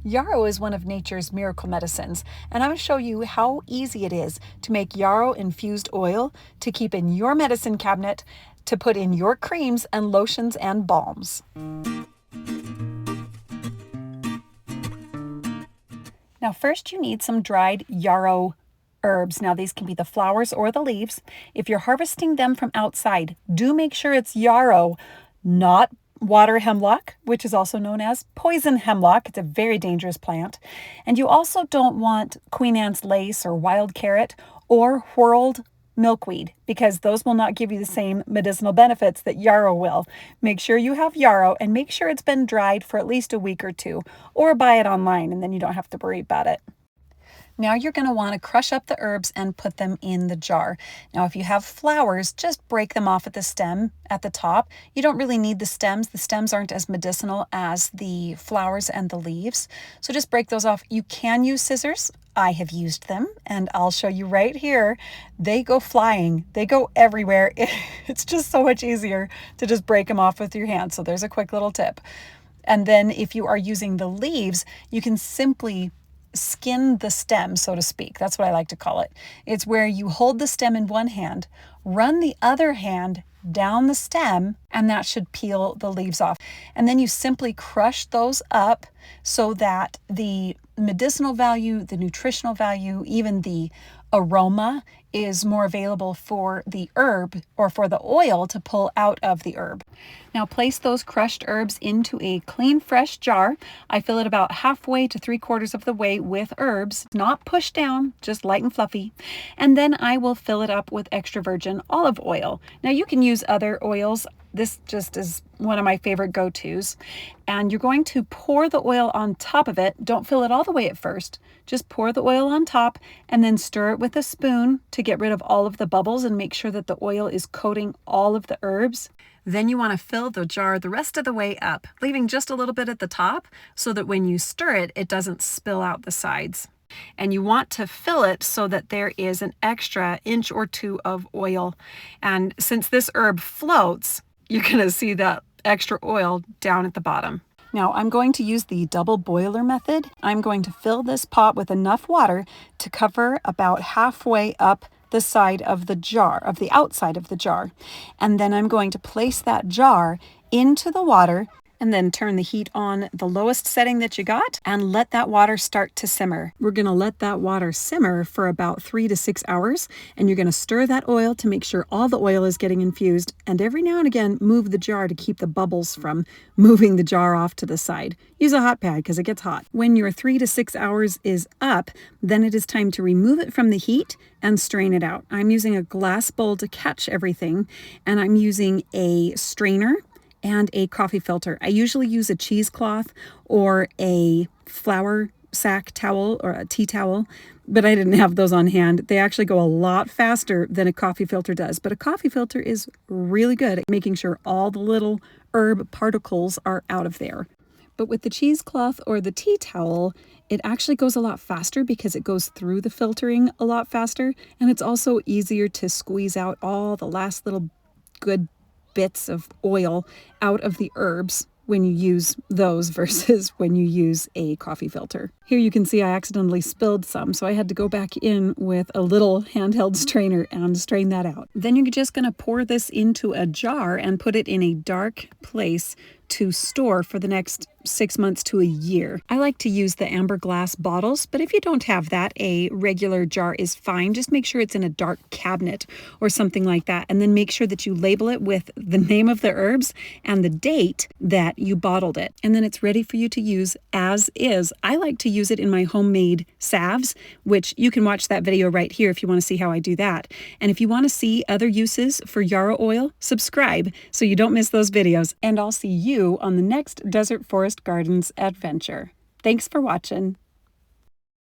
Yarrow is one of nature's miracle medicines, and I'm going to show you how easy it is to make yarrow infused oil to keep in your medicine cabinet, to put in your creams and lotions and balms. Now first you need some dried yarrow herbs. Now these can be the flowers or the leaves. If you're harvesting them from outside, do make sure it's yarrow, not water hemlock, which is also known as poison hemlock. It's a very dangerous plant. And you also don't want Queen Anne's lace or wild carrot or whirled milkweed, because those will not give you the same medicinal benefits that yarrow will. Make sure you have yarrow and make sure it's been dried for at least a week or two, or buy it online and then you don't have to worry about it. Now you're going to want to crush up the herbs and put them in the jar. Now if you have flowers, just break them off at the stem at the top. You don't really need the stems. The stems aren't as medicinal as the flowers and the leaves. So just break those off. You can use scissors. I have used them and I'll show you right here. They go flying. They go everywhere. It's just so much easier to just break them off with your hand. So there's a quick little tip. And then if you are using the leaves, you can simply skin the stem, so to speak. That's what I like to call it. It's where you hold the stem in one hand, run the other hand down the stem, and that should peel the leaves off. And then you simply crush those up so that the medicinal value, the nutritional value, even the aroma is more available for the herb or for the oil to pull out of the herb. Now place those crushed herbs into a clean, fresh jar. I fill it about halfway to 3/4 of the way with herbs, not pushed down, just light and fluffy. And then I will fill it up with extra virgin olive oil. Now you can use other oils. This just is one of my favorite go-tos. And you're going to pour the oil on top of it. Don't fill it all the way at first. Just pour the oil on top and then stir it with a spoon to get rid of all of the bubbles and make sure that the oil is coating all of the herbs. Then you want to fill the jar the rest of the way up, leaving just a little bit at the top so that when you stir it, it doesn't spill out the sides. And you want to fill it so that there is an extra inch or two of oil. And since this herb floats, you're going to see that extra oil down at the bottom. Now I'm going to use the double boiler method. I'm going to fill this pot with enough water to cover about halfway up the side of the jar, of the outside of the jar. And then I'm going to place that jar into the water and then turn the heat on the lowest setting that you got and let that water start to simmer. We're gonna let that water simmer for about 3 to 6 hours, and you're gonna stir that oil to make sure all the oil is getting infused, and every now and again move the jar to keep the bubbles from moving the jar off to the side. Use a hot pad because it gets hot. When your 3 to 6 hours is up, then it is time to remove it from the heat and strain it out. I'm using a glass bowl to catch everything, and I'm using a strainer and a coffee filter. I usually use a cheesecloth or a flour sack towel or a tea towel, but I didn't have those on hand. They actually go a lot faster than a coffee filter does, but a coffee filter is really good at making sure all the little herb particles are out of there. But with the cheesecloth or the tea towel, it actually goes a lot faster because it goes through the filtering a lot faster, and it's also easier to squeeze out all the last little good bits of oil out of the herbs when you use those versus when you use a coffee filter. Here you can see I accidentally spilled some, so I had to go back in with a little handheld strainer and strain that out. Then you're just going to pour this into a jar and put it in a dark place to store for the next 6 months to a year. I like to use the amber glass bottles, but if you don't have that, a regular jar is fine. Just make sure it's in a dark cabinet or something like that, and then make sure that you label it with the name of the herbs and the date that you bottled it, and then it's ready for you to use as is. I like to use it in my homemade salves, which you can watch that video right here if you want to see how I do that. And if you want to see other uses for yarrow oil, subscribe so you don't miss those videos, and I'll see you on the next Desert Forest Gardens adventure. Thanks for watching.